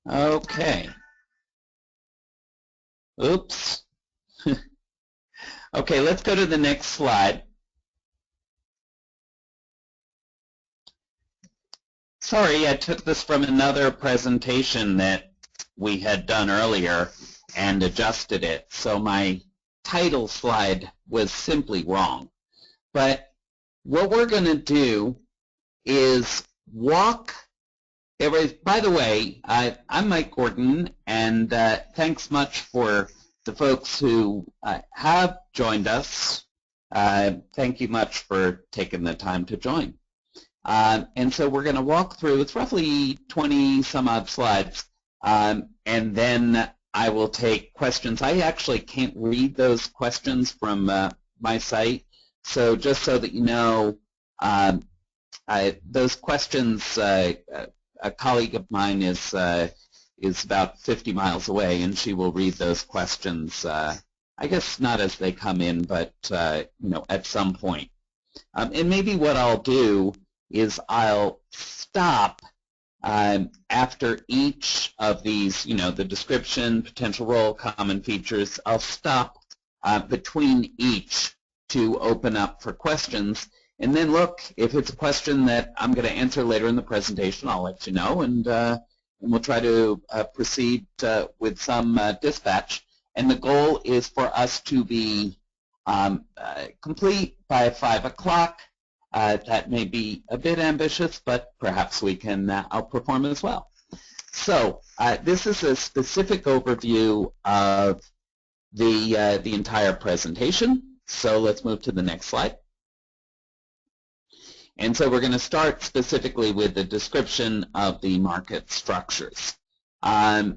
Okay. Oops. Okay, let's go to the next slide. Sorry, I took this from another presentation that we had done earlier and adjusted it, so my title slide was simply wrong. But what we're going to do is walk. By the way, I'm Mike Gordon, and thanks much for the folks who have joined us. Thank you much for taking the time to join. And so we're going to walk through, it's roughly 20 some odd slides, and then I will take questions. I actually can't read those questions from my site, so just so that you know, those questions, a colleague of mine is about 50 miles away, and she will read those questions, I guess not as they come in, but you know, at some point. And maybe what I'll do is I'll stop after each of these, you know, the description, potential role, common features. I'll stop between each to open up for questions. And then look, if it's a question that I'm going to answer later in the presentation, I'll let you know, and we'll try to proceed with some dispatch. And the goal is for us to be complete by 5 o'clock. That may be a bit ambitious, but perhaps we can outperform as well. So this is a specific overview of the entire presentation. So let's move to the next slide. And so we're going to start specifically with the description of the market structures. And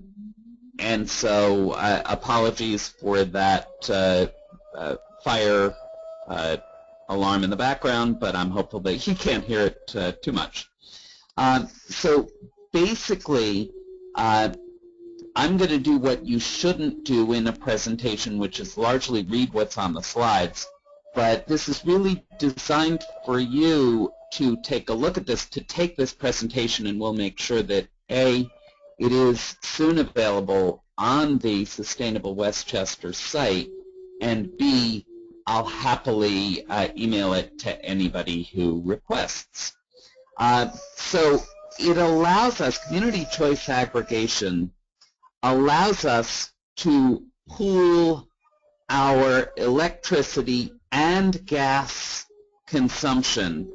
so apologies for that fire alarm in the background, but I'm hopeful that you can't hear it too much. So basically, I'm going to do what you shouldn't do in a presentation, which is largely read what's on the slides. But this is really designed for you to take a look at this, to take this presentation, and we'll make sure that A, it is soon available on the Sustainable Westchester site, and B, I'll happily email it to anybody who requests. So it allows us, community choice aggregation allows us to pool our electricity and gas consumption,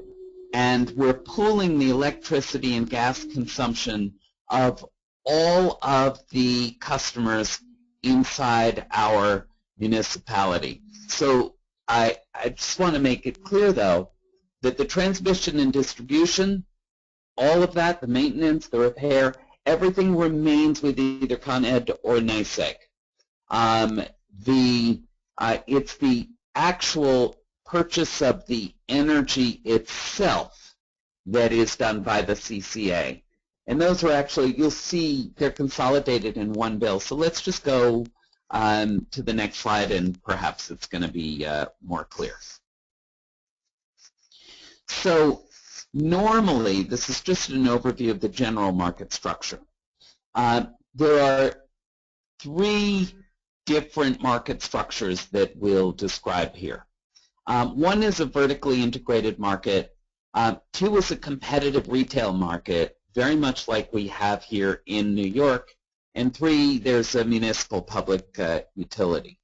and we're pooling the electricity and gas consumption of all of the customers inside our municipality. So I just want to make it clear, though, that the transmission and distribution, all of that, the maintenance, the repair, everything remains with either Con Ed or NYSEG. It's the actual purchase of the energy itself that is done by the CCA. And those are actually, you'll see they're consolidated in one bill. So let's just go to the next slide, and perhaps it's going to be more clear. So normally, this is just an overview of the general market structure. There are 3 different market structures that we'll describe here. One is a vertically integrated market. 2 is a competitive retail market, very much like we have here in New York. And 3, there's a municipal public utility.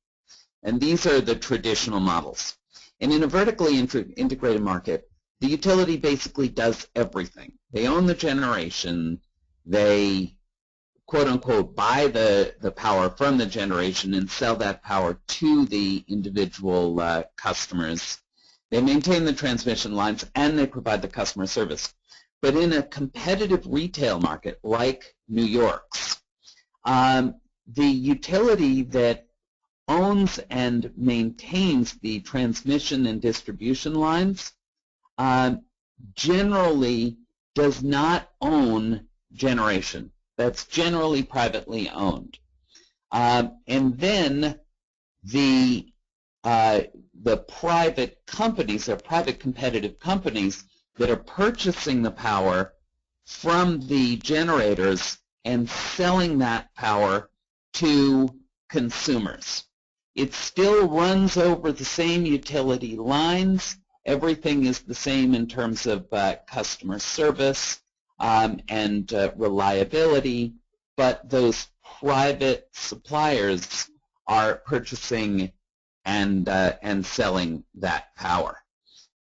And these are the traditional models. And in a vertically integrated market, the utility basically does everything. They own the generation. They, quote unquote, buy the power from the generation and sell that power to the individual customers. They maintain the transmission lines, and they provide the customer service. But in a competitive retail market like New York's, the utility that owns and maintains the transmission and distribution lines generally does not own generation. That's generally privately owned. And then the private companies, or private competitive companies that are purchasing the power from the generators and selling that power to consumers. It still runs over the same utility lines. Everything is the same in terms of customer service and reliability, but those private suppliers are purchasing and selling that power.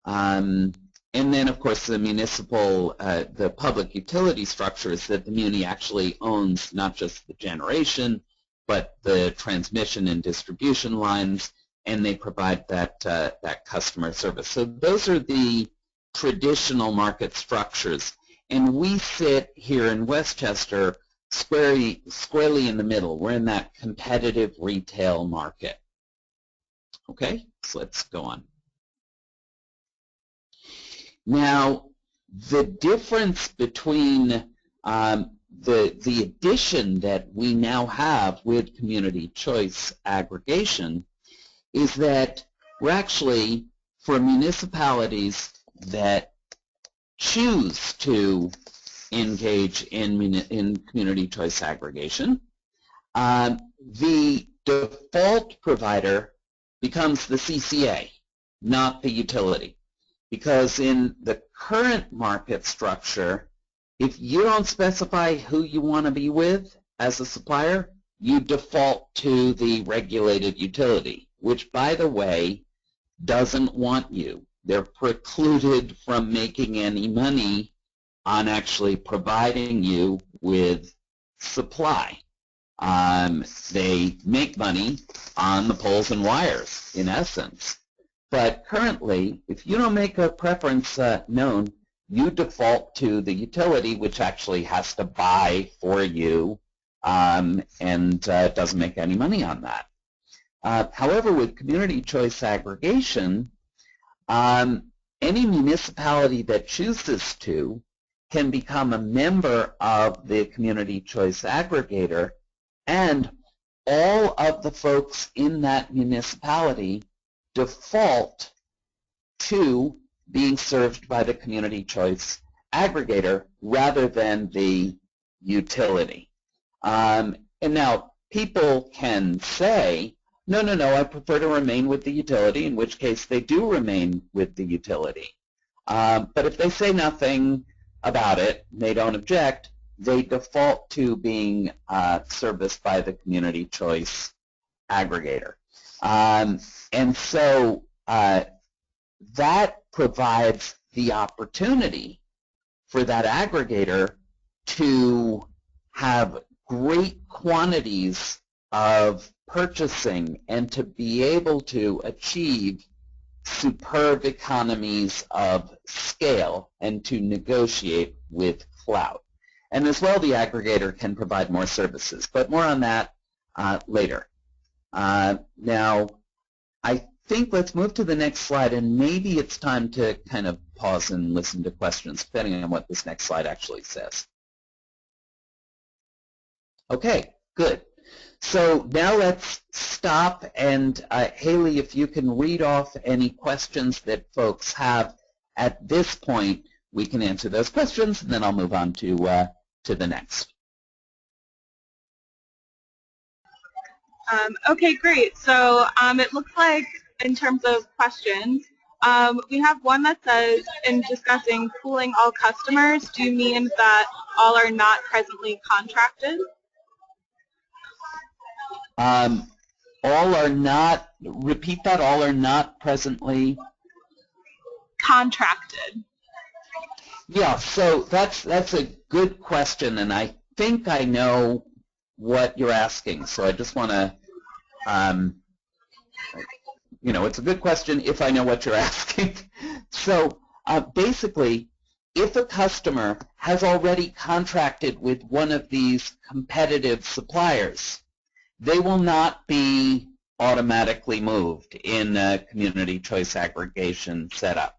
And then, of course, the public utility structure is that the muni actually owns not just the generation, but the transmission and distribution lines, and they provide that customer service. So those are the traditional market structures, and we sit here in Westchester squarely in the middle. We're in that competitive retail market. Okay, so let's go on. Now, the difference between the addition that we now have with community choice aggregation is that we're actually, for municipalities that choose to engage in community choice aggregation, the default provider becomes the CCA, not the utility. Because in the current market structure, if you don't specify who you want to be with as a supplier, you default to the regulated utility, which, by the way, doesn't want you. They're precluded from making any money on actually providing you with supply. They make money on the poles and wires, in essence. But currently, if you don't make a preference known, you default to the utility, which actually has to buy for you and doesn't make any money on that. However, with community choice aggregation, any municipality that chooses to can become a member of the community choice aggregator, and all of the folks in that municipality default to being served by the community choice aggregator rather than the utility. And now people can say, no, I prefer to remain with the utility, in which case they do remain with the utility. But if they say nothing about it, they don't object, they default to being serviced by the community choice aggregator. And so that provides the opportunity for that aggregator to have great quantities of purchasing and to be able to achieve superb economies of scale and to negotiate with clout. And as well, the aggregator can provide more services, but more on that later. Now, I think let's move to the next slide, and maybe it's time to kind of pause and listen to questions, depending on what this next slide actually says. Okay, good. So now let's stop, and Haley, if you can read off any questions that folks have at this point, we can answer those questions, and then I'll move on to the next. Okay, great. So it looks like in terms of questions, we have one that says, in discussing pooling all customers, do you mean that all are not presently contracted? All are not, repeat that, all are not presently contracted. Yeah, so that's a good question, and I think I know what you're asking. So I just want to, it's a good question if I know what you're asking. So basically, if a customer has already contracted with one of these competitive suppliers, they will not be automatically moved in a community choice aggregation setup.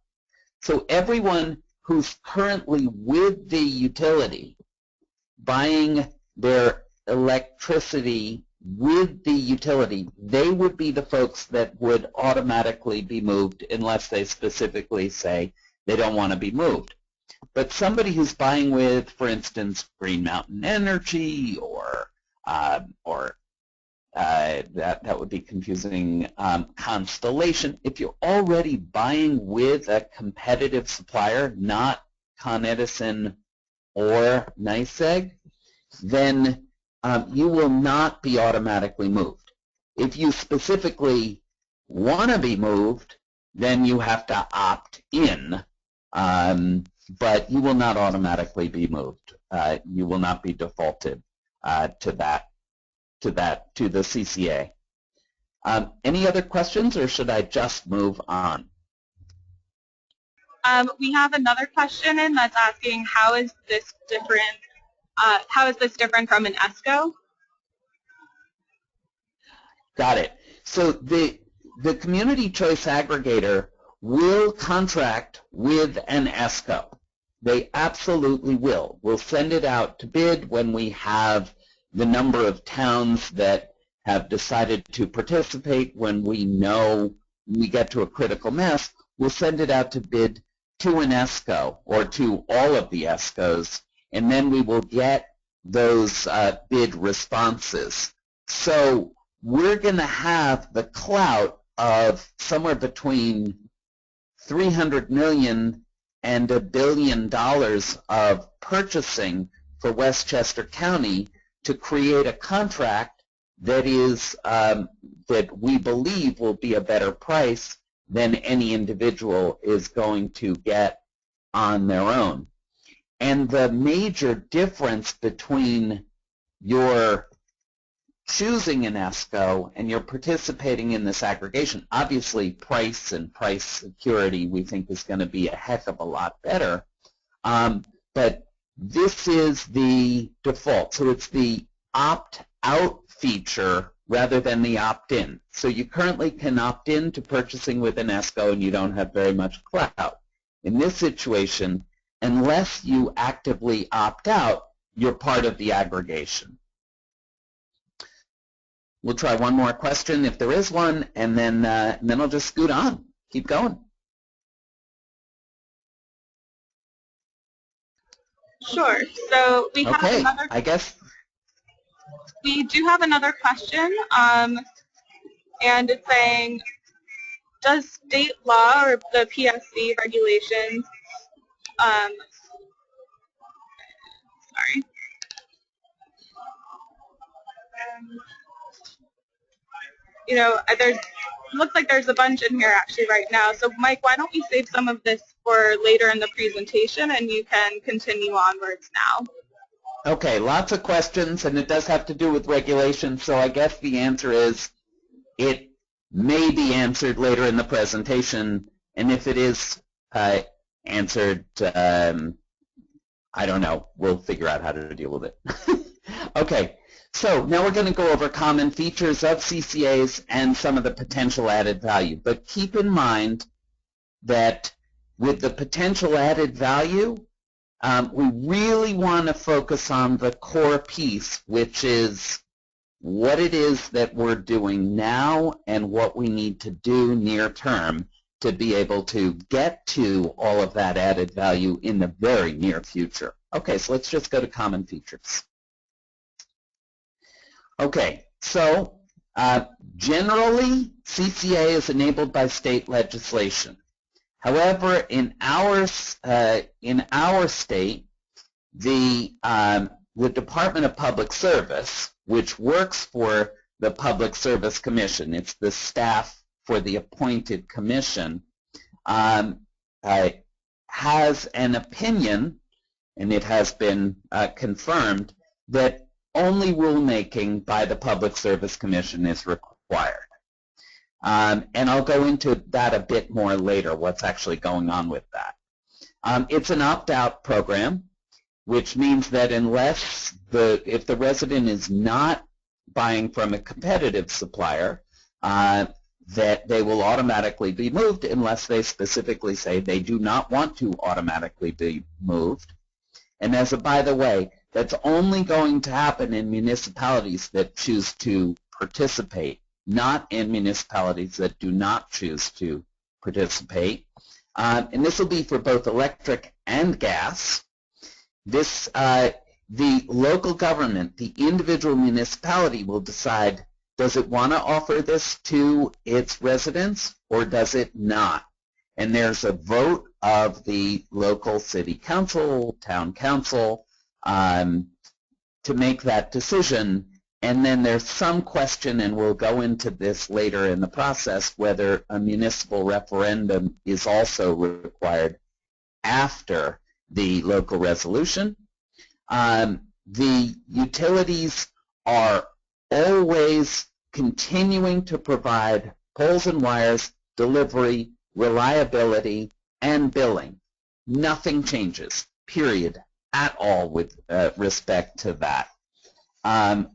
So everyone who's currently with the utility buying their electricity with the utility, they would be the folks that would automatically be moved unless they specifically say they don't want to be moved. But somebody who's buying with, for instance, Green Mountain Energy or that would be confusing, Constellation. If you're already buying with a competitive supplier, not Con Edison or NYSEG, then you will not be automatically moved. If you specifically want to be moved, then you have to opt in, but you will not automatically be moved. You will not be defaulted to the CCA. Any other questions, or should I just move on? We have another question in that's asking, how is this different? How is this different from an ESCO? Got it. So the community choice aggregator will contract with an ESCO. They absolutely will. We'll send it out to bid when we have the number of towns that have decided to participate. When we know we get to a critical mass, we'll send it out to bid to an ESCO or to all of the ESCOs, and then we will get those bid responses. So we're going to have the clout of somewhere between $300 million and $1 billion of purchasing for Westchester County to create a contract that is that we believe will be a better price than any individual is going to get on their own. And the major difference between your choosing an ESCO and you're participating in this aggregation, obviously price and price security we think is going to be a heck of a lot better, but this is the default. So it's the opt-out feature rather than the opt-in. So you currently can opt in to purchasing with an ESCO and you don't have very much clout. In this situation, unless you actively opt out, you're part of the aggregation. We'll try one more question if there is one, and then I'll just scoot on. Keep going. Sure. So we have another. I guess we do have another question, and it's saying, does state law or the PSC regulations, you know, it looks like there's a bunch in here actually right now. So Mike, why don't we save some of this for later in the presentation, and you can continue onwards now. Okay, lots of questions, and it does have to do with regulation, so I guess the answer is it may be answered later in the presentation, and if it is answered, I don't know. We'll figure out how to deal with it. Okay, so now we're going to go over common features of CCAs and some of the potential added value. But keep in mind that with the potential added value, we really want to focus on the core piece, which is what it is that we're doing now and what we need to do near term to be able to get to all of that added value in the very near future. Okay, so let's just go to common features. Okay, so generally CCA is enabled by state legislation. However, in our state, the Department of Public Service, which works for the Public Service Commission, it's the staff for the appointed commission, has an opinion, and it has been confirmed, that only rulemaking by the Public Service Commission is required. And I'll go into that a bit more later, what's actually going on with that. It's an opt-out program, which means that unless if the resident is not buying from a competitive supplier, that they will automatically be moved unless they specifically say they do not want to automatically be moved. And as a by the way, that's only going to happen in municipalities that choose to participate, not in municipalities that do not choose to participate. And this will be for both electric and gas. This, the local government, the individual municipality will decide, does it want to offer this to its residents or does it not? And there's a vote of the local city council, town council, to make that decision. And then there's some question, and we'll go into this later in the process, whether a municipal referendum is also required after the local resolution. The utilities are always continuing to provide poles and wires, delivery, reliability, and billing. Nothing changes, period, at all with respect to that.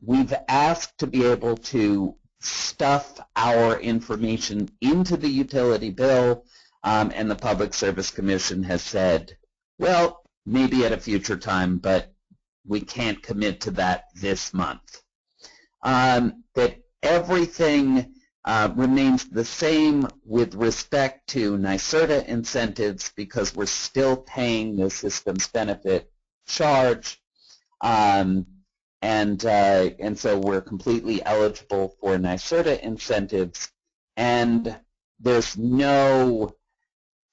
We've asked to be able to stuff our information into the utility bill, and the Public Service Commission has said, well, maybe at a future time, but we can't commit to that this month. That everything remains the same with respect to NYSERDA incentives because we're still paying the systems benefit charge, and so we're completely eligible for NYSERDA incentives, and there's no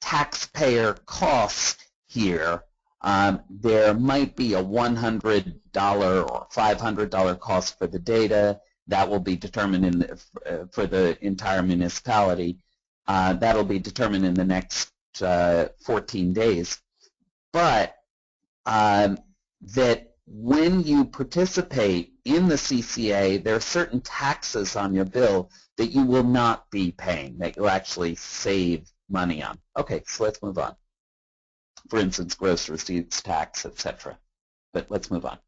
taxpayer cost here. There might be a $100 or $500 cost for the data. That will be determined in the, for the entire municipality. That will be determined in the next 14 days. But that when you participate in the CCA, there are certain taxes on your bill that you will not be paying, that you'll actually save money on. Okay, so let's move on. For instance, gross receipts tax, etc. But let's move on.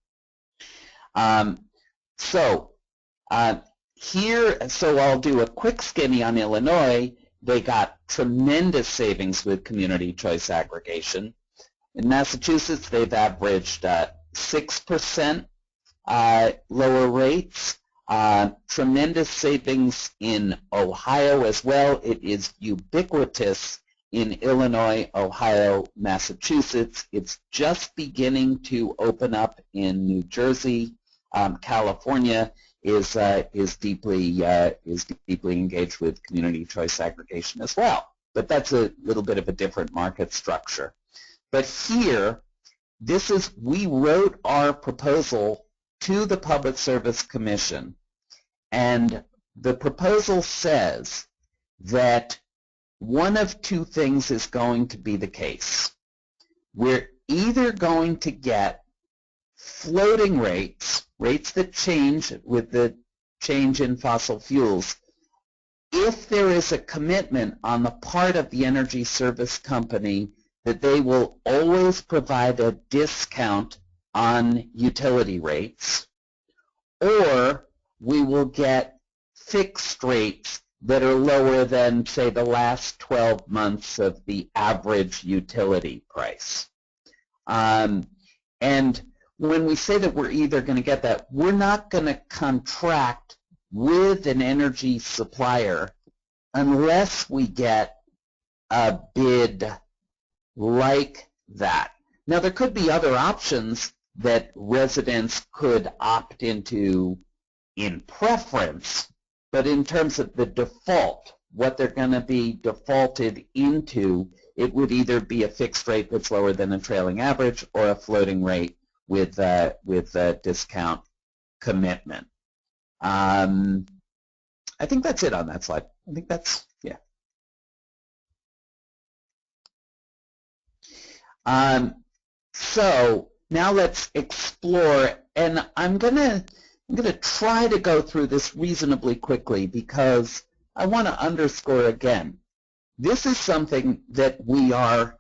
Here, so I'll do a quick skinny on Illinois. They got tremendous savings with community choice aggregation. In Massachusetts, they've averaged 6% lower rates. Tremendous savings in Ohio as well. It is ubiquitous in Illinois, Ohio, Massachusetts. It's just beginning to open up in New Jersey. California is deeply engaged with community choice aggregation as well. But that's a little bit of a different market structure. But here, we wrote our proposal to the Public Service Commission, and the proposal says that one of two things is going to be the case. We're either going to get floating rates, rates that change with the change in fossil fuels, if there is a commitment on the part of the energy service company that they will always provide a discount on utility rates, or we will get fixed rates that are lower than, say, the last 12 months of the average utility price. And when we say that we're either going to get that, we're not going to contract with an energy supplier unless we get a bid like that. Now, there could be other options that residents could opt into in preference, but in terms of the default, what they're going to be defaulted into, it would either be a fixed rate that's lower than a trailing average or a floating rate with a discount commitment. I think that's it on that slide. I think that's, yeah. So now let's explore, and I'm gonna try to go through this reasonably quickly because I want to underscore again, this is something that we are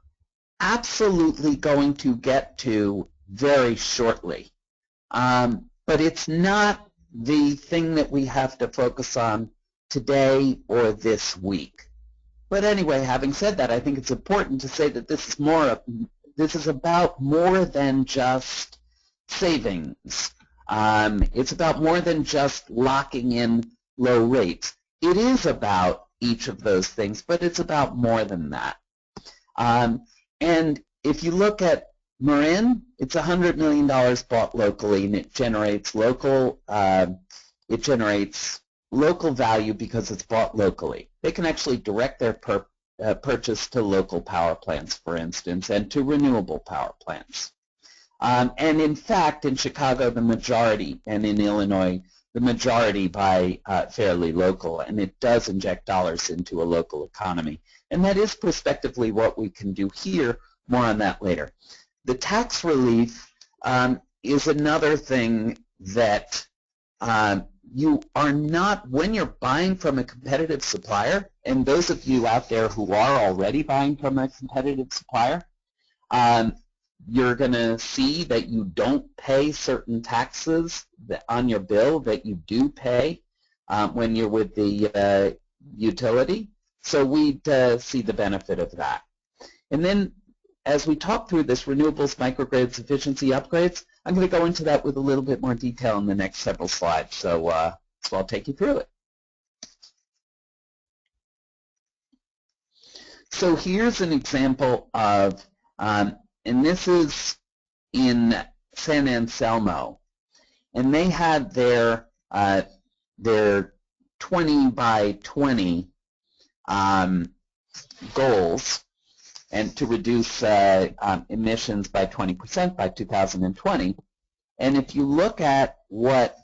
absolutely going to get to very shortly, but it's not the thing that we have to focus on today or this week. But anyway, having said that, I think it's important to say that this is about more than just savings. It's about more than just locking in low rates. It is about each of those things, but it's about more than that. And if you look at Marin, it's $100 million bought locally, and it generates local value because it's bought locally. They can actually direct their purchase to local power plants, for instance, and to renewable power plants. And in fact, in Chicago, the majority, and in Illinois, the majority buy fairly local, and it does inject dollars into a local economy. And that is prospectively what we can do here. More on that later. The tax relief is another thing that you are not, when you're buying from a competitive supplier, and those of you out there who are already buying from a competitive supplier, you're going to see that you don't pay certain taxes on your bill that you do pay when you're with the utility. So we'd see the benefit of that. And then as we talk through this renewables, microgrids, efficiency upgrades, I'm going to go into that with a little bit more detail in the next several slides. So I'll take you through it. So here's an example of, and this is in San Anselmo, and they had their 20 by 20 goals, and to reduce emissions by 20% by 2020. And if you look at what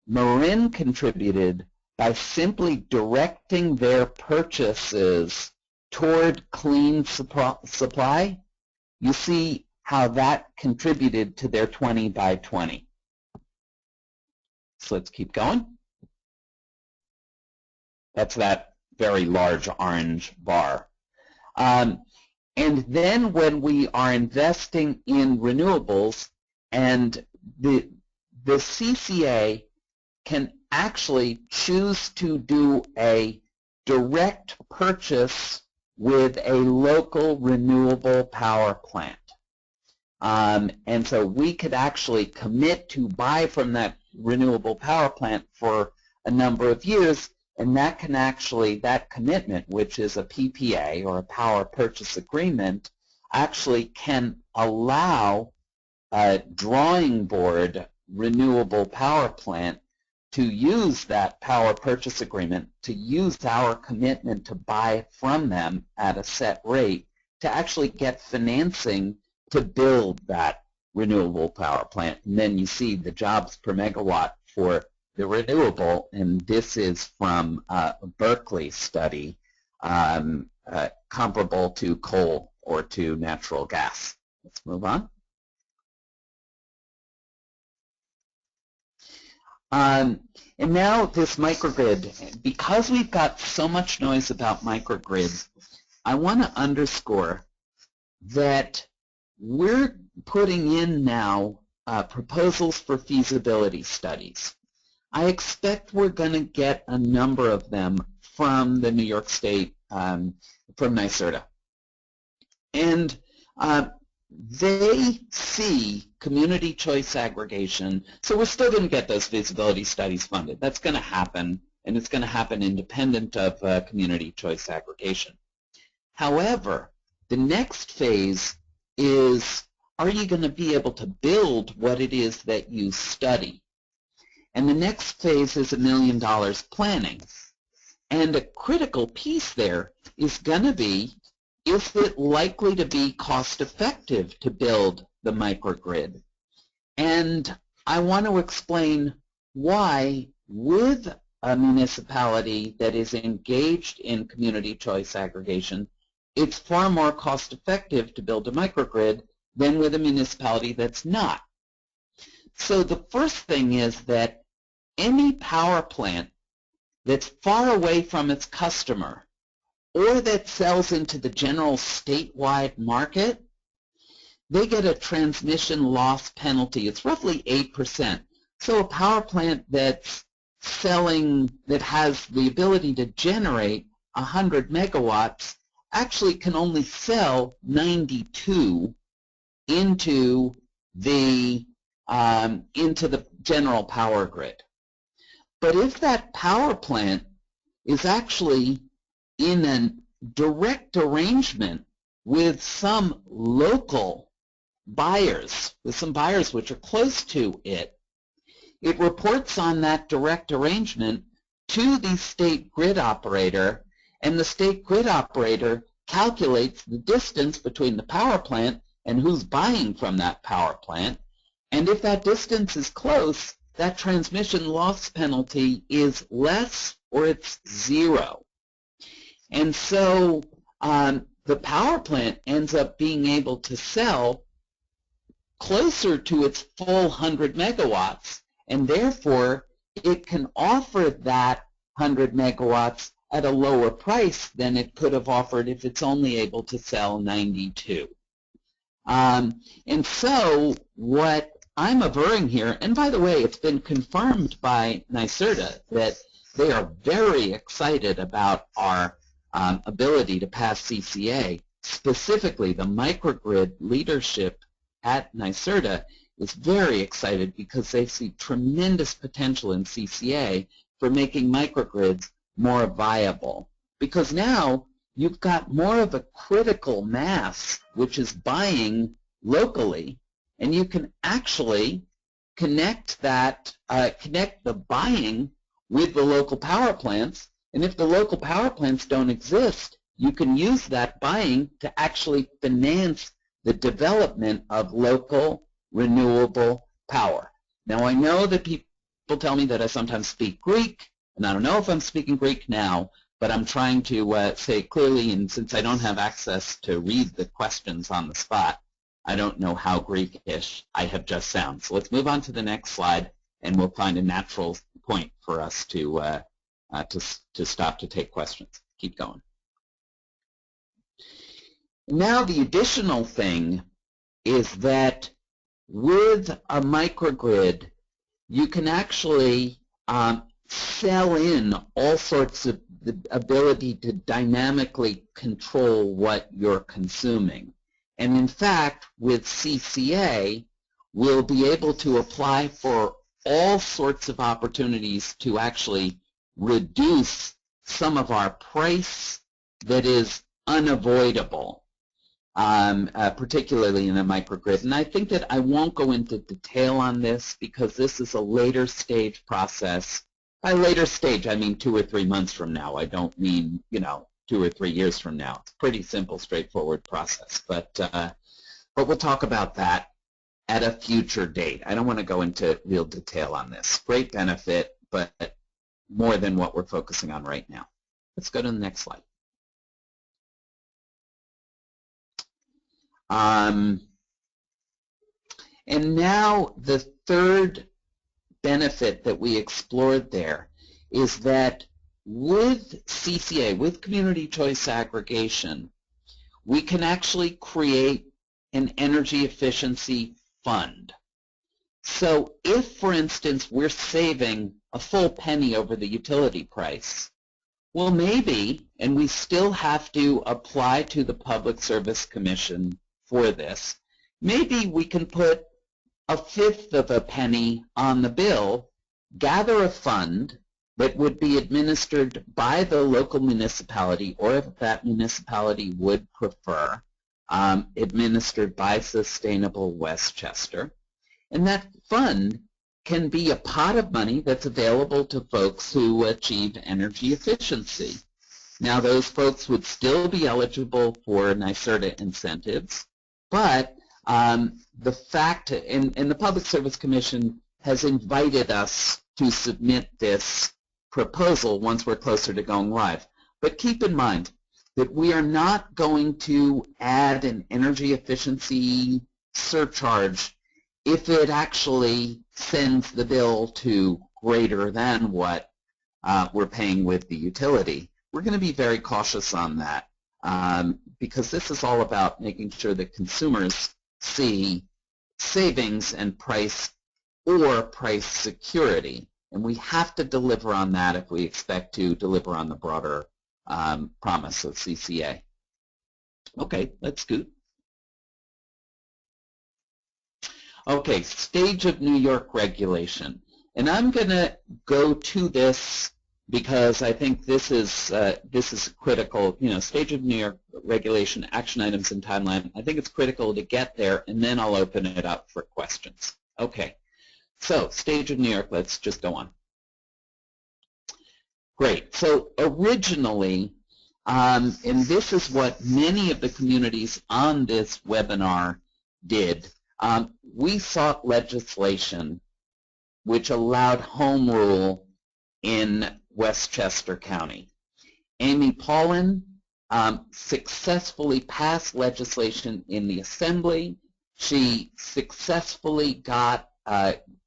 Marin contributed by simply directing their purchases toward clean supply, you see how that contributed to their 20 by 20. So let's keep going. That's that very large orange bar. And then when we are investing in renewables, and the CCA can actually choose to do a direct purchase with a local renewable power plant. And so we could actually commit to buy from that renewable power plant for a number of years, and that can actually, that commitment, which is a PPA or a power purchase agreement, actually can allow a drawing board renewable power plant to use that power purchase agreement, to use our commitment to buy from them at a set rate, to actually get financing to build that renewable power plant. And then you see the jobs per megawatt for the renewable, and this is from a Berkeley study comparable to coal or to natural gas. Let's move on. And now this microgrid, because we've got so much noise about microgrids, I want to underscore that we're putting in now proposals for feasibility studies. I expect we're going to get a number of them from the New York State, from NYSERDA. And they see community choice aggregation, so we're still going to get those feasibility studies funded. That's going to happen, and it's going to happen independent of community choice aggregation. However, the next phase is, are you going to be able to build what it is that you study? And the next phase is $1 million planning. And a critical piece there is going to be, is it likely to be cost effective to build the microgrid? And I want to explain why, with a municipality that is engaged in community choice aggregation, it's far more cost effective to build a microgrid than with a municipality that's not. So the first thing is that any power plant that's far away from its customer or that sells into the general statewide market, they get a transmission loss penalty. It's roughly 8%. So a power plant that's selling, that has the ability to generate 100 megawatts, actually can only sell 92 into the general power grid. But if that power plant is actually in a direct arrangement with some local buyers, with some buyers which are close to it, it reports on that direct arrangement to the state grid operator, and the state grid operator calculates the distance between the power plant and who's buying from that power plant. And if that distance is close, that transmission loss penalty is less or it's zero. And so the power plant ends up being able to sell closer to its full 100 megawatts, and therefore it can offer that 100 megawatts at a lower price than it could have offered if it's only able to sell 92. And so what I'm averring here, and by the way, it's been confirmed by NYSERDA that they are very excited about our ability to pass CCA. Specifically, the microgrid leadership at NYSERDA is very excited because they see tremendous potential in CCA for making microgrids more viable. Because now you've got more of a critical mass which is buying locally, and you can actually connect that, connect the buying with the local power plants. And if the local power plants don't exist, you can use that buying to actually finance the development of local renewable power. Now, I know that people tell me that I sometimes speak Greek, and I don't know if I'm speaking Greek now, but I'm trying to say clearly, and since I don't have access to read the questions on the spot, I don't know how Greek-ish I have just sound. So let's move on to the next slide, and we'll find a natural point for us to stop to take questions. Keep going. Now the additional thing is that with a microgrid, you can actually sell in all sorts of the ability to dynamically control what you're consuming. And in fact, with CCA, we'll be able to apply for all sorts of opportunities to actually reduce some of our price that is unavoidable, particularly in a microgrid. And I think that I won't go into detail on this because this is a later stage process. By later stage, I mean 2 or 3 months from now. I don't mean, 2 or 3 years from now. It's a pretty simple, straightforward process. But we'll talk about that at a future date. I don't want to go into real detail on this. Great benefit, but more than what we're focusing on right now. Let's go to the next slide. And now the third benefit that we explored there is that with CCA, with Community Choice Aggregation, we can actually create an energy efficiency fund. So if, for instance, we're saving a full penny over the utility price, well, maybe, and we still have to apply to the Public Service Commission for this, maybe we can put 1/5 of a penny on the bill, gather a fund that would be administered by the local municipality, or if that municipality would prefer, administered by Sustainable Westchester. And that fund can be a pot of money that's available to folks who achieve energy efficiency. Now, those folks would still be eligible for NYSERDA incentives, but the fact, and the Public Service Commission has invited us to submit this proposal once we're closer to going live. But keep in mind that we are not going to add an energy efficiency surcharge if it actually sends the bill to greater than what we're paying with the utility. We're going to be very cautious on that because this is all about making sure that consumers see savings and price or price security. And we have to deliver on that if we expect to deliver on the broader promise of CCA. Okay, let's scoot. Okay, stage of New York regulation. And I'm going to go to this because I think this is critical. You know, stage of New York regulation, action items, and timeline. I think it's critical to get there, and then I'll open it up for questions. Okay, so stage of New York. Let's just go on. Great. So originally, and this is what many of the communities on this webinar did, we sought legislation which allowed home rule in Westchester County. Amy Paulin successfully passed legislation in the Assembly. She successfully got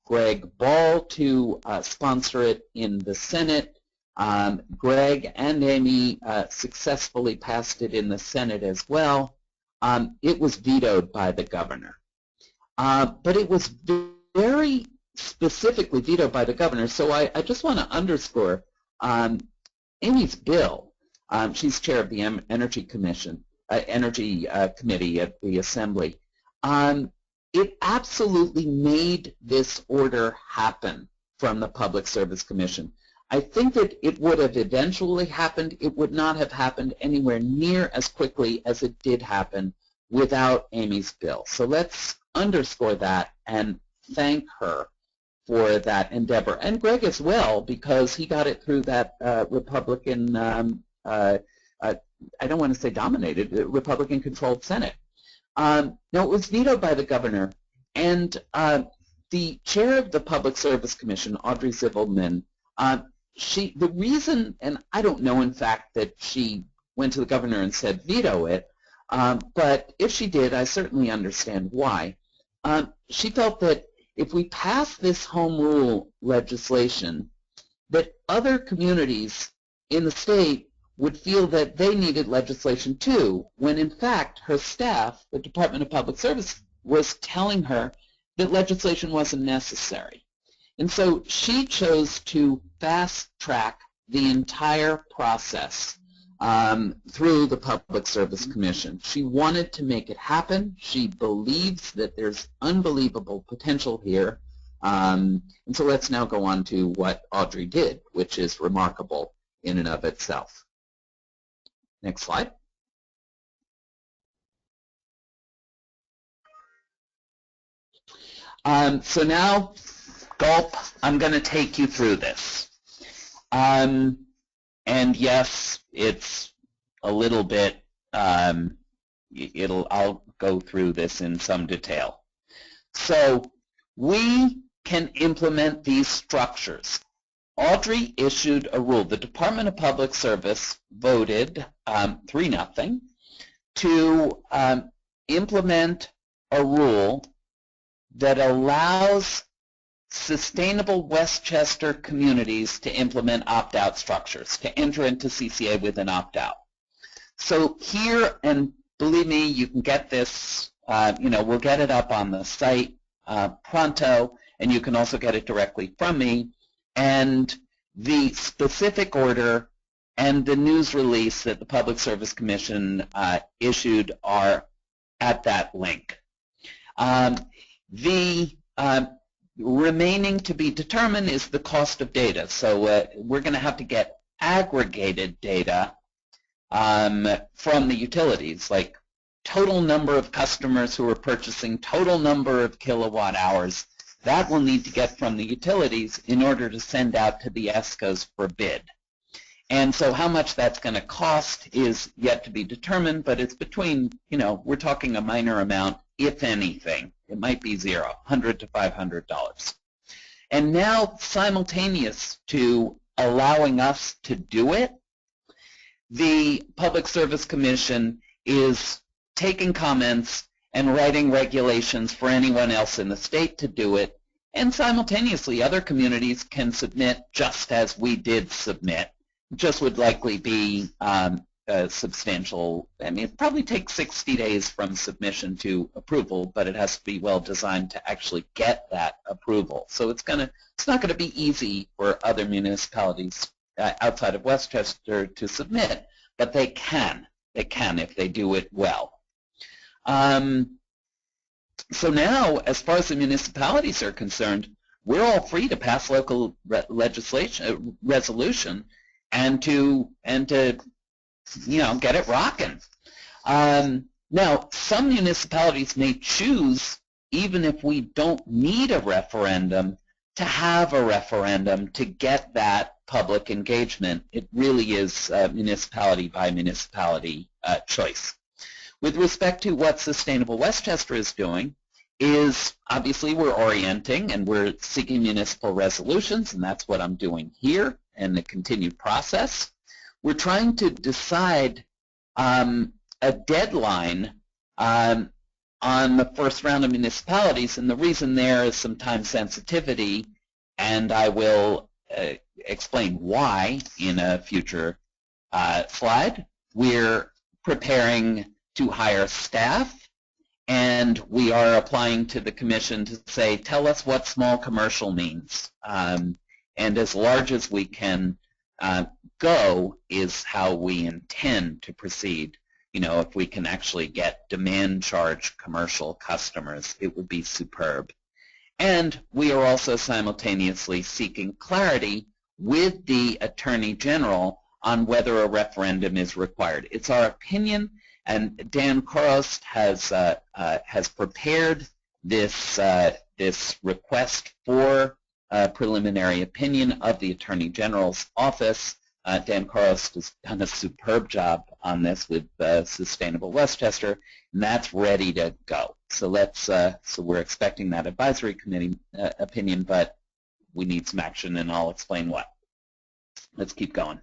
Greg Ball to sponsor it in the Senate. Greg and Amy successfully passed it in the Senate as well. It was vetoed by the governor. But it was very specifically vetoed by the governor. So I just want to underscore Amy's bill. She's chair of the Energy Committee at the Assembly. It absolutely made this order happen from the Public Service Commission. I think that it would have eventually happened. It would not have happened anywhere near as quickly as it did happen without Amy's bill. So let's underscore that and thank her for that endeavor. And Greg as well, because he got it through that Republican, I don't want to say dominated, Republican-controlled Senate. Now, it was vetoed by the governor, and the chair of the Public Service Commission, Audrey Did, the reason, and I don't know in fact that she went to the governor and said veto it, but if she did, I certainly understand why. She felt that if we pass this home rule legislation, that other communities in the state would feel that they needed legislation too, when in fact her staff, the Department of Public Service, was telling her that legislation wasn't necessary. And so she chose to fast-track the entire process through the Public Service Commission. She wanted to make it happen. She believes that there's unbelievable potential here. And so let's now go on to what Audrey did, which is remarkable in and of itself. Next slide. So now, gulp, I'm going to take you through this. And yes, it's a little bit, I'll go through this in some detail. So we can implement these structures. Audrey issued a rule. The Department of Public Service voted 3-0 to implement a rule that allows Sustainable Westchester communities to implement opt-out structures, to enter into CCA with an opt-out. So here, and believe me, you can get this, we'll get it up on the site pronto, and you can also get it directly from me. And the specific order and the news release that the Public Service Commission issued are at that link. The remaining to be determined is the cost of data. So we're going to have to get aggregated data from the utilities, like total number of customers who are purchasing, total number of kilowatt hours. That will need to get from the utilities in order to send out to the ESCOs for bid. And so how much that's going to cost is yet to be determined, but it's between, we're talking a minor amount, if anything. It might be $0, $100 to $500. And now, simultaneous to allowing us to do it, the Public Service Commission is taking comments and writing regulations for anyone else in the state to do it, and simultaneously other communities can submit just as we did submit. It just would likely be a substantial, it probably takes 60 days from submission to approval, but it has to be well designed to actually get that approval. So it's not going to be easy for other municipalities outside of Westchester to submit, but they can if they do it well. So now, as far as the municipalities are concerned, we're all free to pass local resolution and to get it rocking. Now, some municipalities may choose, even if we don't need a referendum, to have a referendum to get that public engagement. It really is municipality by municipality choice. With respect to what Sustainable Westchester is doing, is obviously we're orienting and we're seeking municipal resolutions, and that's what I'm doing here in the continued process. We're trying to decide a deadline on the first round of municipalities, and the reason there is some time sensitivity, and I will explain why in a future slide. We're preparing to hire staff, and we are applying to the commission to say, tell us what small commercial means. And as large as we can go is how we intend to proceed. If we can actually get demand charge commercial customers, it would be superb. And we are also simultaneously seeking clarity with the Attorney General on whether a referendum is required. It's our opinion, and Dan Korost has prepared this request for a preliminary opinion of the Attorney General's office. Dan Korost has done a superb job on this with Sustainable Westchester, and that's ready to go. So we're expecting that advisory committee opinion, but we need some action, and I'll explain what. Let's keep going.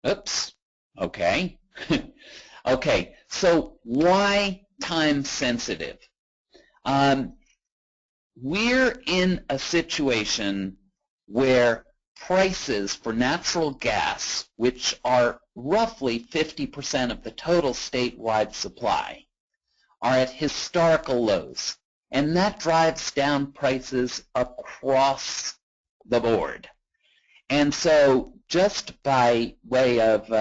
Oops. Okay. Okay. So why time sensitive? We're in a situation where prices for natural gas, which are roughly 50% of the total statewide supply, are at historical lows, and that drives down prices across the board. And so just by way of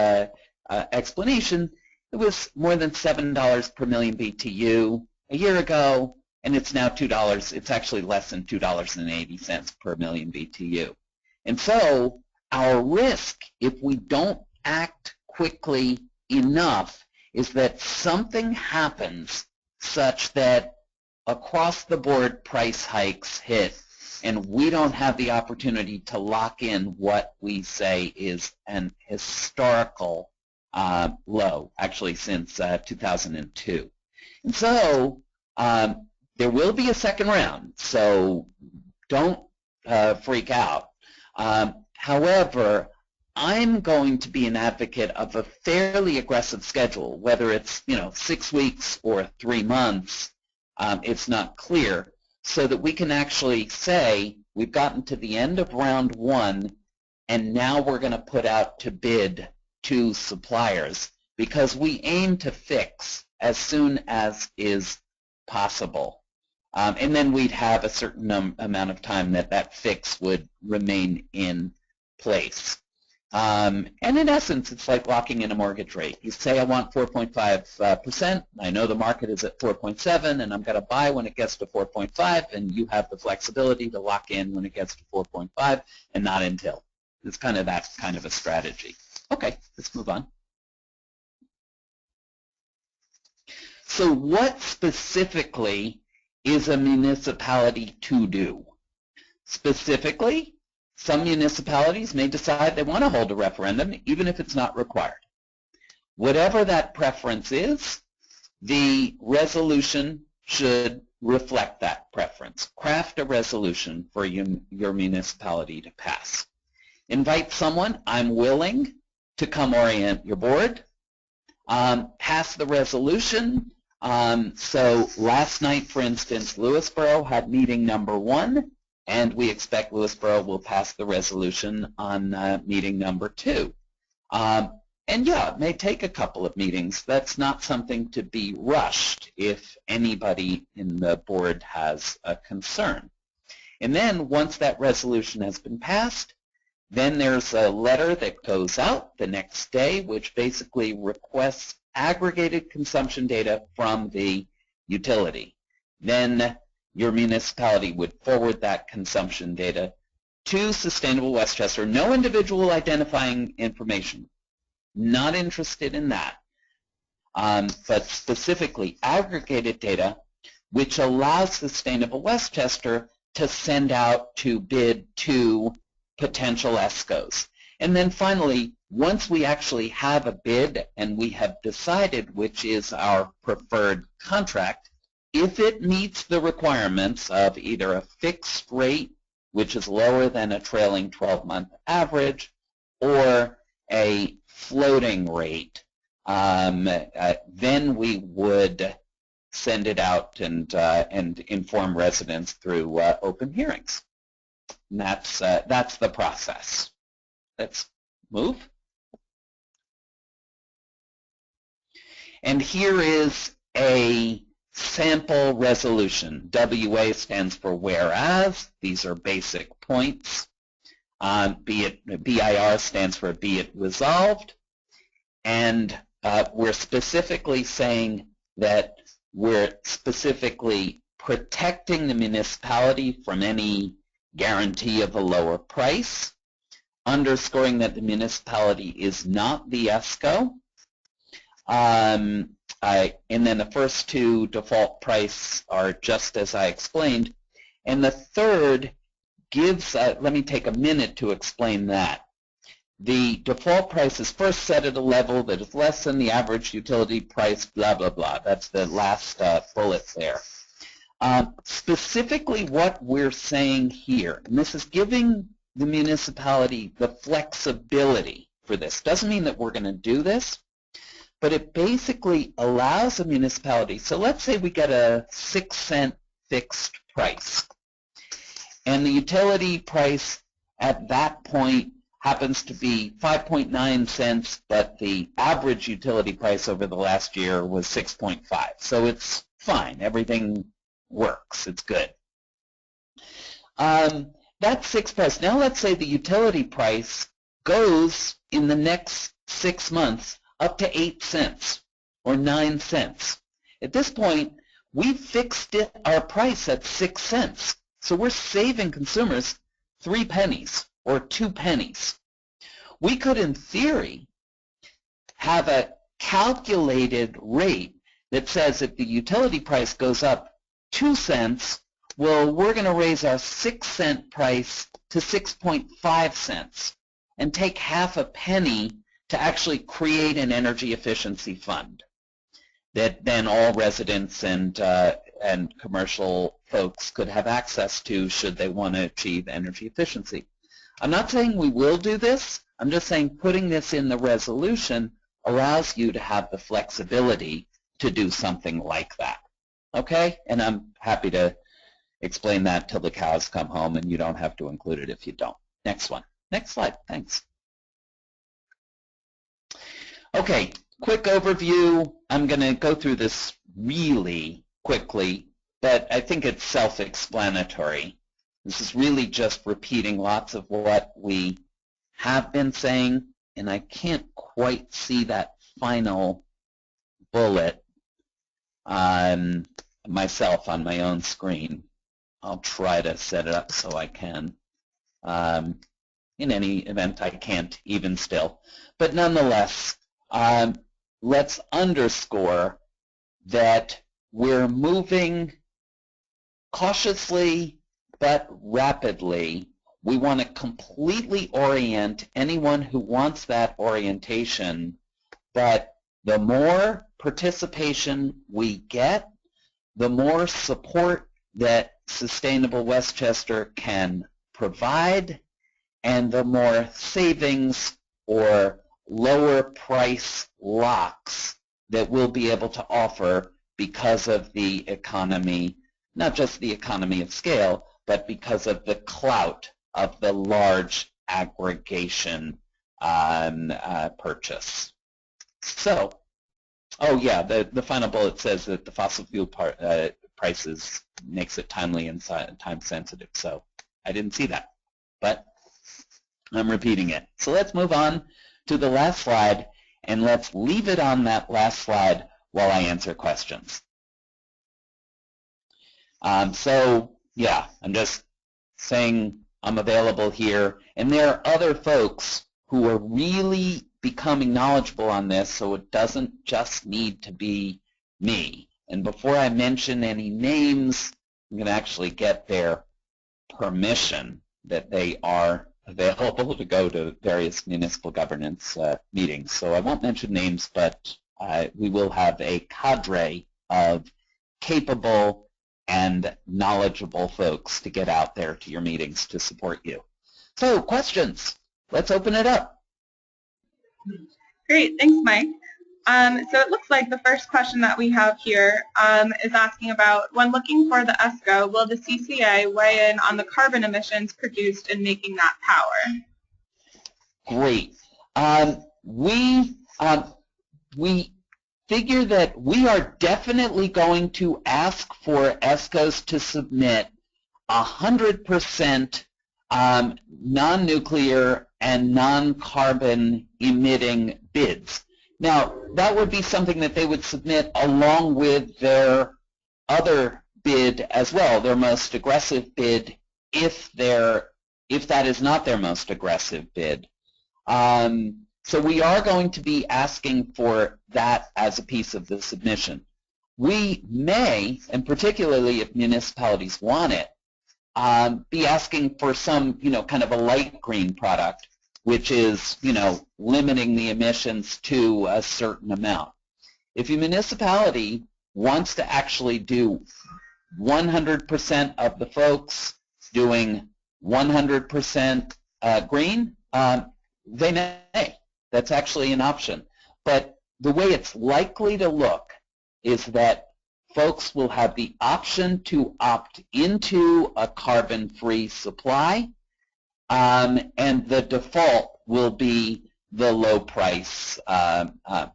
explanation, it was more than $7 per million BTU a year ago, and it's now $2. It's actually less than $2.80 per million BTU. And so our risk, if we don't act quickly enough, is that something happens such that across the board price hikes hit, and we don't have the opportunity to lock in what we say is an historical low, actually since 2002. And so there will be a second round, so don't freak out. However, I'm going to be an advocate of a fairly aggressive schedule, whether it's 6 weeks or 3 months. It's not clear, so that we can actually say we've gotten to the end of round 1, and now we're going to put out to bid to suppliers, because we aim to fix as soon as is possible. And then we'd have a certain amount of time that fix would remain in place. And in essence, it's like locking in a mortgage rate. You say, I want 4.5%. I know the market is at 4.7, and I'm going to buy when it gets to 4.5, and you have the flexibility to lock in when it gets to 4.5 and not until. It's kind of that kind of a strategy. Okay, let's move on. So what specifically is a municipality to do? Specifically, some municipalities may decide they want to hold a referendum even if it's not required. Whatever that preference is, the resolution should reflect that preference. Craft a resolution for your municipality to pass. Invite someone, I'm willing to come orient your board. Pass the resolution. So last night, for instance, Lewisboro had meeting number 1, and we expect Lewisboro will pass the resolution on meeting number 2. And yeah, it may take a couple of meetings. That's not something to be rushed if anybody in the board has a concern. And then once that resolution has been passed, then there's a letter that goes out the next day which basically requests aggregated consumption data from the utility. Then your municipality would forward that consumption data to Sustainable Westchester. No individual identifying information. Not interested in that. But specifically aggregated data, which allows Sustainable Westchester to send out to bid to potential ESCOs. And then finally, once we actually have a bid and we have decided which is our preferred contract, if it meets the requirements of either a fixed rate, which is lower than a trailing 12-month average, or a floating rate, then we would send it out and inform residents through open hearings. And that's the process. Let's move. And here is a sample resolution. WA stands for whereas. These are basic points. BIR stands for be it resolved. And we're specifically saying that we're specifically protecting the municipality from any guarantee of a lower price, underscoring that the municipality is not the ESCO. And then the first two, default price, are just as I explained. And the third gives, let me take a minute to explain that. The default price is first set at a level that is less than the average utility price, blah, blah, blah. That's the last bullet there. Specifically what we're saying here, and this is giving the municipality the flexibility for this. Doesn't mean that we're going to do this, but it basically allows a municipality. So let's say we get a 6-cent fixed price, and the utility price at that point happens to be 5.9 cents, but the average utility price over the last year was 6.5. So it's fine. Everything works. It's good. That's 6 price. Now let's say the utility price goes in the next 6 months up to 8 cents or 9 cents. At this point, we fixed our price at 6 cents. So we're saving consumers 3 pennies or 2 pennies. We could, in theory, have a calculated rate that says if the utility price goes up 2 cents, well, we're going to raise our 6-cent price to 6.5 cents and take half a penny to actually create an energy efficiency fund that then all residents and commercial folks could have access to should they want to achieve energy efficiency. I'm not saying we will do this. I'm just saying putting this in the resolution allows you to have the flexibility to do something like that. Okay? And I'm happy to explain that till the cows come home, and you don't have to include it if you don't. Next one. Next slide. Thanks. Okay, quick overview. I'm going to go through this really quickly, but I think it's self-explanatory. This is really just repeating lots of what we have been saying, and I can't quite see that final bullet myself on my own screen. I'll try to set it up so I can. In any event, I can't even still. But nonetheless, let's underscore that we're moving cautiously but rapidly. We want to completely orient anyone who wants that orientation, but the more participation we get, the more support that Sustainable Westchester can provide, and the more savings or lower price locks that we'll be able to offer because of the economy, not just the economy of scale, but because of the clout of the large aggregation purchase. So, oh yeah, the final bullet says that the fossil fuel prices makes it timely and time sensitive. So I didn't see that, but I'm repeating it. So let's move on to the last slide, and let's leave it on that last slide while I answer questions. So yeah, I'm just saying I'm available here. And there are other folks who are really becoming knowledgeable on this, so it doesn't just need to be me. And before I mention any names, I'm going to actually get their permission that they are available to go to various municipal governance meetings. So I won't mention names, but we will have a cadre of capable and knowledgeable folks to get out there to your meetings to support you. So questions? Let's open it up. Great, thanks, Mike. So it looks like the first question that we have here is asking about, when looking for the ESCO, will the CCA weigh in on the carbon emissions produced in making that power? Great. We figure that we are definitely going to ask for ESCOs to submit 100% non-nuclear and non-carbon emitting bids. Now, that would be something that they would submit along with their other bid as well, their most aggressive bid, if that is not their most aggressive bid. So we are going to be asking for that as a piece of the submission. We may, and particularly if municipalities want it, be asking for some, kind of a light green product, which is, limiting the emissions to a certain amount. If a municipality wants to actually do 100% of the folks doing 100% green, they may. That's actually an option. But the way it's likely to look is that folks will have the option to opt into a carbon-free supply, and the default will be the low price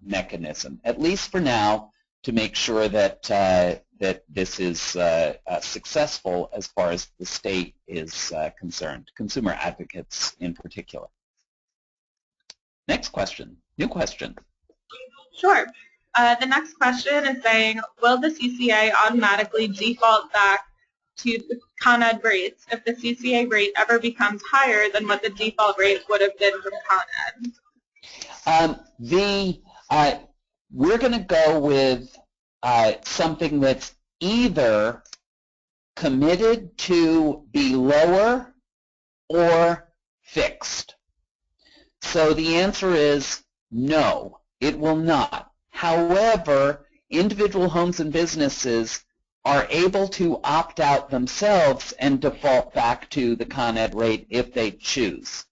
mechanism, at least for now, to make sure that that this is successful as far as the state is concerned, consumer advocates in particular. Next question, new question. Sure. The next question is saying, will the CCA automatically default back to the Con Ed rates if the CCA rate ever becomes higher than what the default rate would have been from Con Ed? We're going to go with something that's either committed to be lower or fixed. So the answer is no, it will not. However, individual homes and businesses are able to opt out themselves and default back to the Con Ed rate if they choose,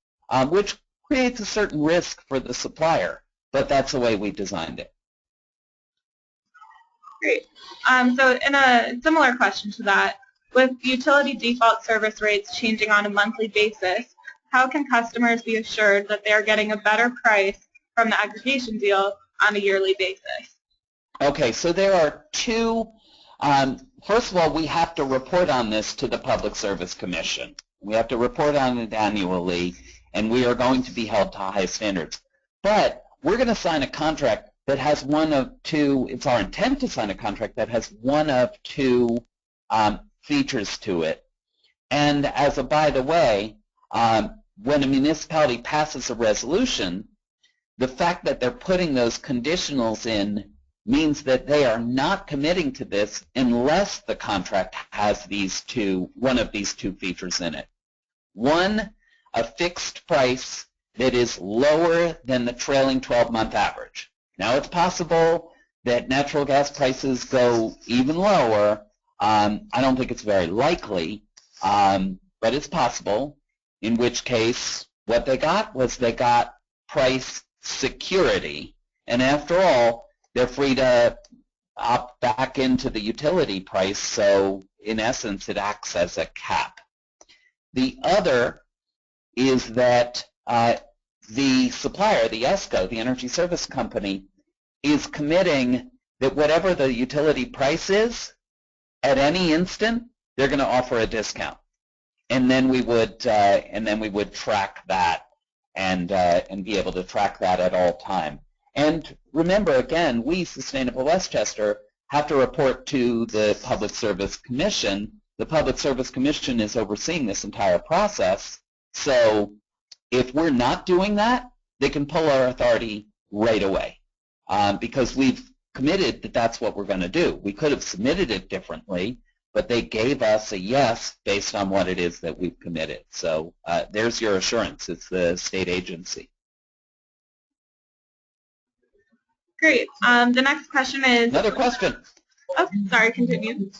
which creates a certain risk for the supplier, but that's the way we designed it. Great. So in a similar question to that, with utility default service rates changing on a monthly basis, how can customers be assured that they are getting a better price from the aggregation deal on a yearly basis? Okay, so there are two. First of all, we have to report on this to the Public Service Commission. We have to report on it annually, and we are going to be held to high standards. But we're going to sign a contract that has one of two, it's our intent to sign a contract that has one of two features to it. And as a by the way, when a municipality passes a resolution, the fact that they're putting those conditionals in means that they are not committing to this unless the contract has one of these two features in it. One, a fixed price that is lower than the trailing 12-month average. Now, it's possible that natural gas prices go even lower. I don't think it's very likely, but it's possible, in which case what they got was they got price security. And after all, they're free to opt back into the utility price, so in essence it acts as a cap. The other is that the supplier, the ESCO, the energy service company, is committing that whatever the utility price is, at any instant, they're going to offer a discount. And then we would track that and be able to track that at all time. And remember, again, we, Sustainable Westchester, have to report to the Public Service Commission. The Public Service Commission is overseeing this entire process. So if we're not doing that, they can pull our authority right away because we've committed that that's what we're going to do. We could have submitted it differently, but they gave us a yes based on what it is that we've committed. So there's your assurance. It's the state agency. Great. The next question is... Another question. Oh, sorry, continue.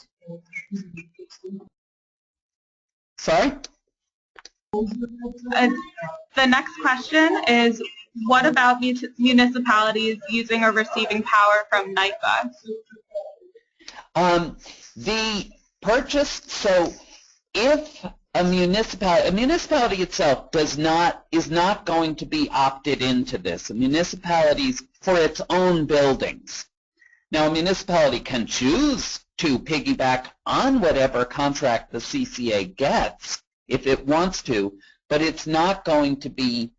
Sorry? The next question is, what about municipalities using or receiving power from NYPA? The purchase, so if a municipality itself is not going to be opted into this. A municipality for its own buildings. Now, a municipality can choose to piggyback on whatever contract the CCA gets if it wants to, but it's not going to be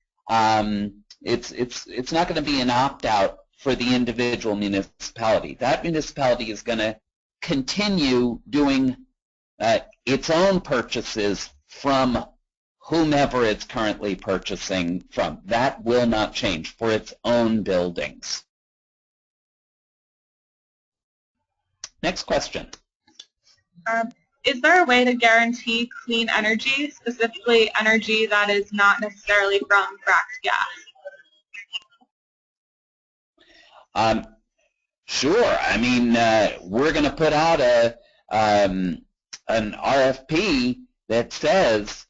it's not going to be an opt-out for the individual municipality. That municipality is going to continue doing its own purchases from whomever it's currently purchasing from. That will not change for its own buildings. Next question. Is there a way to guarantee clean energy, specifically energy that is not necessarily from fracked gas? Sure. I mean, we're going to put out an RFP that says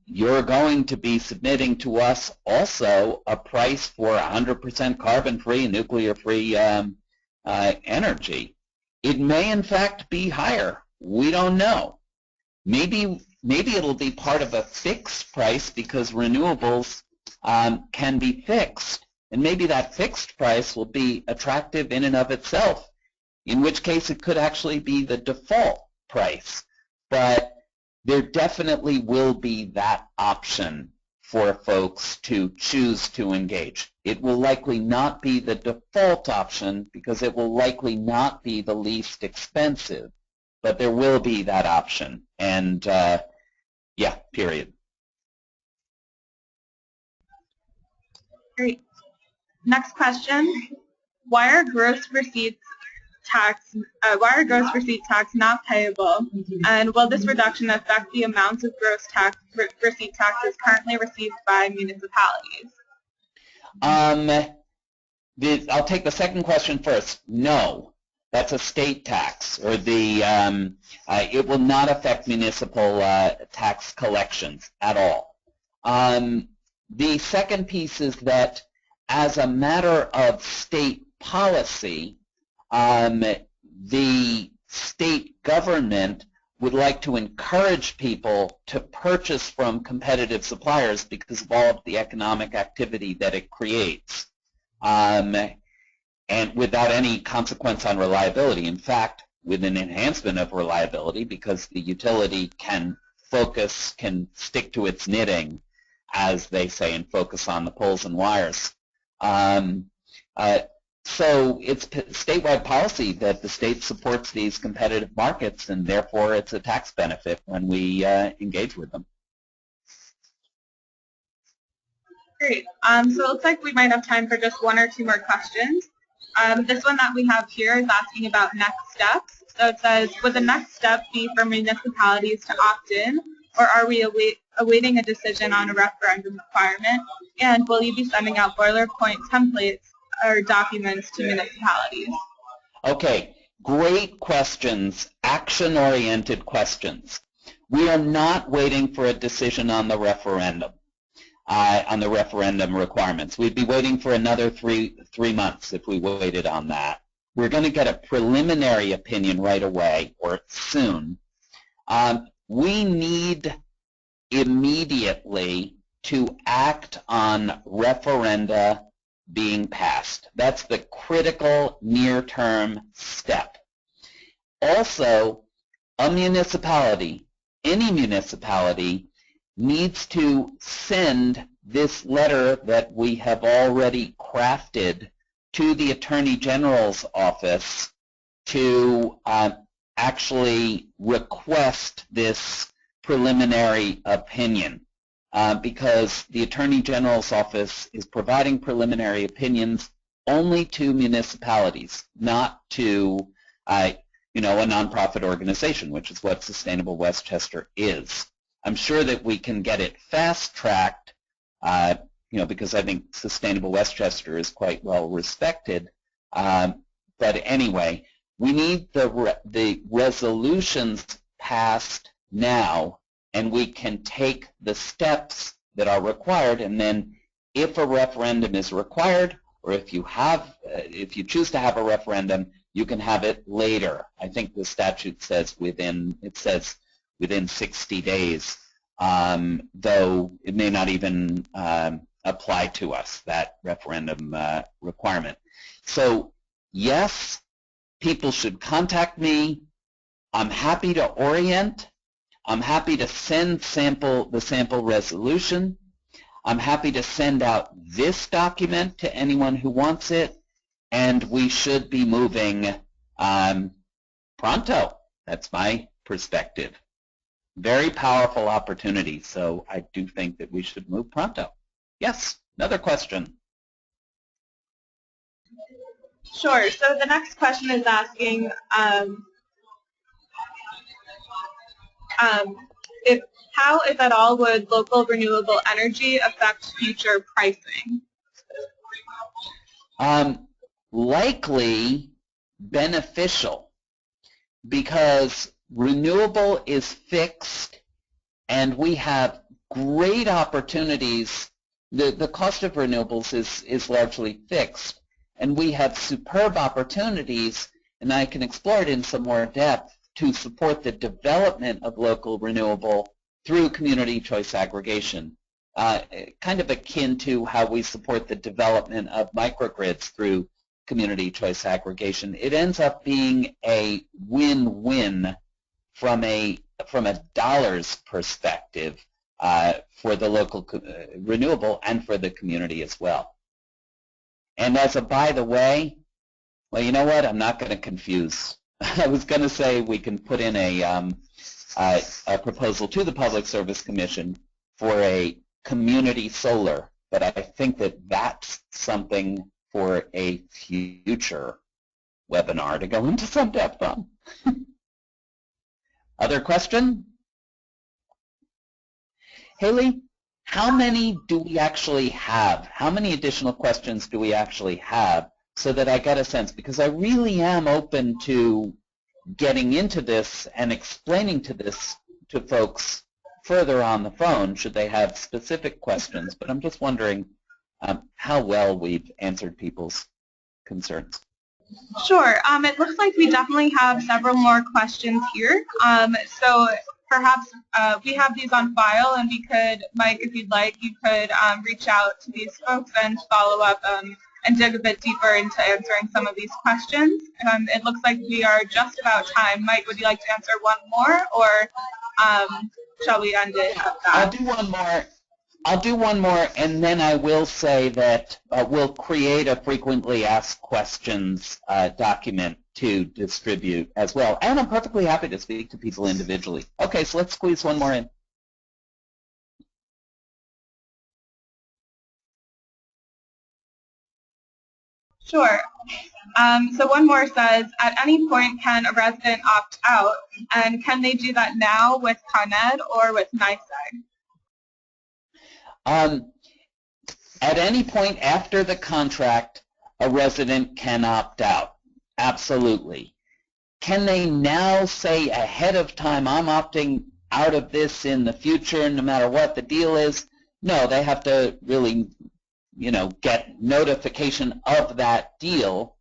you're going to be submitting to us also a price for 100% carbon-free, nuclear-free energy. It may, in fact, be higher. We don't know. Maybe it'll be part of a fixed price because renewables can be fixed. And maybe that fixed price will be attractive in and of itself, in which case it could actually be the default price. But there definitely will be that option for folks to choose to engage. It will likely not be the default option because it will likely not be the least expensive, but there will be that option. And yeah, period. Great. Next question: why are gross receipts tax not payable, and will this reduction affect the amounts of gross receipt taxes currently received by municipalities? I'll take the second question first. No, that's a state tax, or it will not affect municipal tax collections at all. The second piece is that as a matter of state policy, the state government would like to encourage people to purchase from competitive suppliers because of all of the economic activity that it creates, and without any consequence on reliability. In fact, with an enhancement of reliability, because the utility can stick to its knitting, as they say, and focus on the poles and wires. So it's statewide policy that the state supports these competitive markets, and therefore it's a tax benefit when we engage with them. Great. So it looks like we might have time for just one or two more questions. This one that we have here is asking about next steps. So it says, would the next step be for municipalities to opt in, or are we awaiting a decision on a referendum requirement? And will you be sending out boilerplate templates or documents to municipalities? Okay, great questions, action-oriented questions. We are not waiting for a decision on the referendum, requirements. We'd be waiting for another three months if we waited on that. We're going to get a preliminary opinion right away or soon. We need immediately to act on referenda being passed. That's the critical near-term step. Also, a municipality, any municipality, needs to send this letter that we have already crafted to the Attorney General's office to actually request this preliminary opinion because the Attorney General's office is providing preliminary opinions only to municipalities, not to a nonprofit organization, which is what Sustainable Westchester is. I'm sure that we can get it fast-tracked, because I think Sustainable Westchester is quite well respected. But anyway, we need the resolutions passed now, and we can take the steps that are required, and then if a referendum is required, or if you choose to have a referendum, you can have it later. I think the statute says within 60 days, though it may not even apply to us, that referendum requirement. So yes, people should contact me. I'm happy to orient. I'm happy to send the sample resolution. I'm happy to send out this document to anyone who wants it, and we should be moving pronto. That's my perspective. Very powerful opportunity, so I do think that we should move pronto. Yes, another question. Sure. So the next question is asking how, if at all, would local renewable energy affect future pricing? Likely beneficial, because renewable is fixed and we have great opportunities. The cost of renewables is largely fixed, and we have superb opportunities, and I can explore it in some more depth, to support the development of local renewable through community choice aggregation, kind of akin to how we support the development of microgrids through community choice aggregation. It ends up being a win-win from a dollars perspective for the local renewable and for the community as well. And as a by the way, well, you know what? I'm not going to confuse. I was going to say we can put in a proposal to the Public Service Commission for a community solar, but I think that that's something for a future webinar to go into some depth on. Other question? Haley, how many do we actually have? How many additional questions do we actually have, so that I get a sense? Because I really am open to getting into this and explaining this to folks further on the phone should they have specific questions, but I'm just wondering how well we've answered people's concerns. Sure. It looks like we definitely have several more questions here. So perhaps we have these on file, and we could, Mike, if you'd like, you could reach out to these folks and follow up and dig a bit deeper into answering some of these questions. It looks like we are just about time. Mike, would you like to answer one more, or shall we end it at that? I'll do one more, and then I will say that we'll create a frequently asked questions document to distribute as well. And I'm perfectly happy to speak to people individually. Okay, so let's squeeze one more in. Sure. So one more says, at any point can a resident opt out, and can they do that now with Con Ed or with NYSEG? At any point after the contract, a resident can opt out. Absolutely. Can they now say ahead of time, I'm opting out of this in the future no matter what the deal is? No, they have to really, get notification of that deal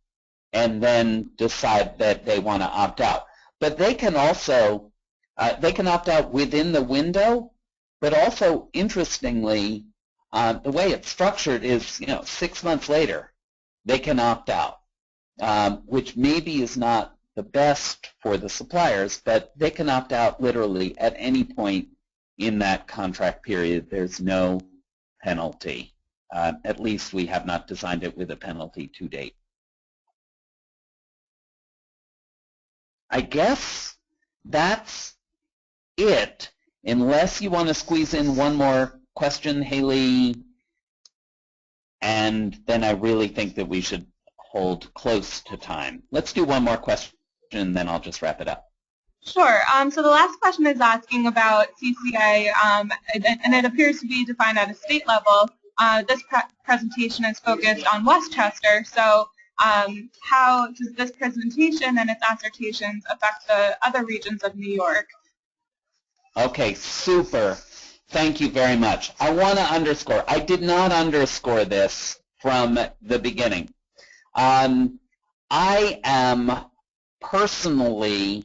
and then decide that they want to opt out. But they can also, they can opt out within the window, but also, interestingly, the way it's structured is, 6 months later, they can opt out, which maybe is not the best for the suppliers, but they can opt out literally at any point in that contract period. There's no penalty. At least we have not designed it with a penalty to date. I guess that's it, unless you want to squeeze in one more question, Haley, and then I really think that we should hold close to time. Let's do one more question, and then I'll just wrap it up. Sure. So the last question is asking about CCA, and it appears to be defined at a state level. This presentation is focused on Westchester, so how does this presentation and its assertions affect the other regions of New York? Okay, super. Thank you very much. I want to underscore, I did not underscore this from the beginning. I am personally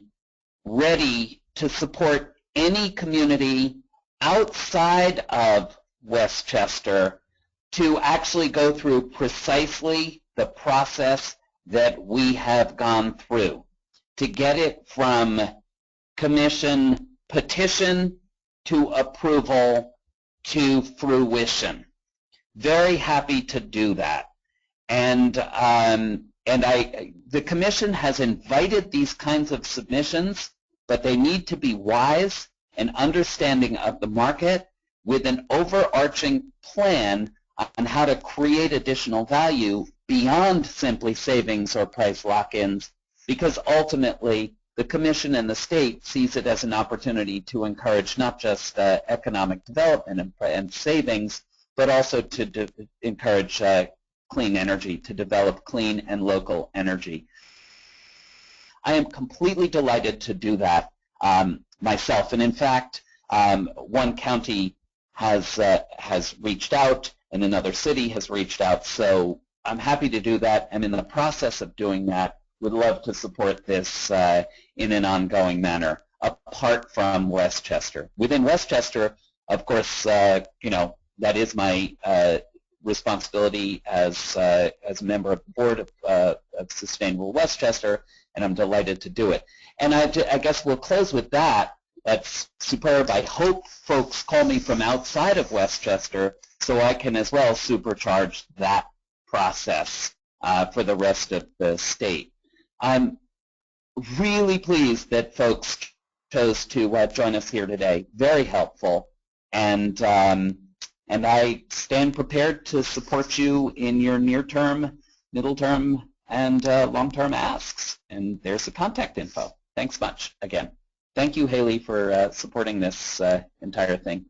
ready to support any community outside of Westchester to actually go through precisely the process that we have gone through to get it from commission petition to approval to fruition. Very happy to do that. And the commission has invited these kinds of submissions, but they need to be wise and understanding of the market with an overarching plan on how to create additional value beyond simply savings or price lock-ins, because ultimately the commission and the state sees it as an opportunity to encourage not just economic development and savings, but also to encourage clean energy, to develop clean and local energy. I am completely delighted to do that myself, and in fact, one county has reached out, and another city has reached out, so I'm happy to do that, and in the process of doing that, would love to support this in an ongoing manner, apart from Westchester. Within Westchester, of course, you know, that is my responsibility as a member of the board of Sustainable Westchester, and I'm delighted to do it. And I guess we'll close with that. That's superb. I hope folks call me from outside of Westchester so I can as well supercharge that process for the rest of the state. I'm really pleased that folks chose to join us here today. Very helpful. And I stand prepared to support you in your near-term, middle-term, and long-term asks. And there's the contact info. Thanks much again. Thank you, Haley, for supporting this entire thing.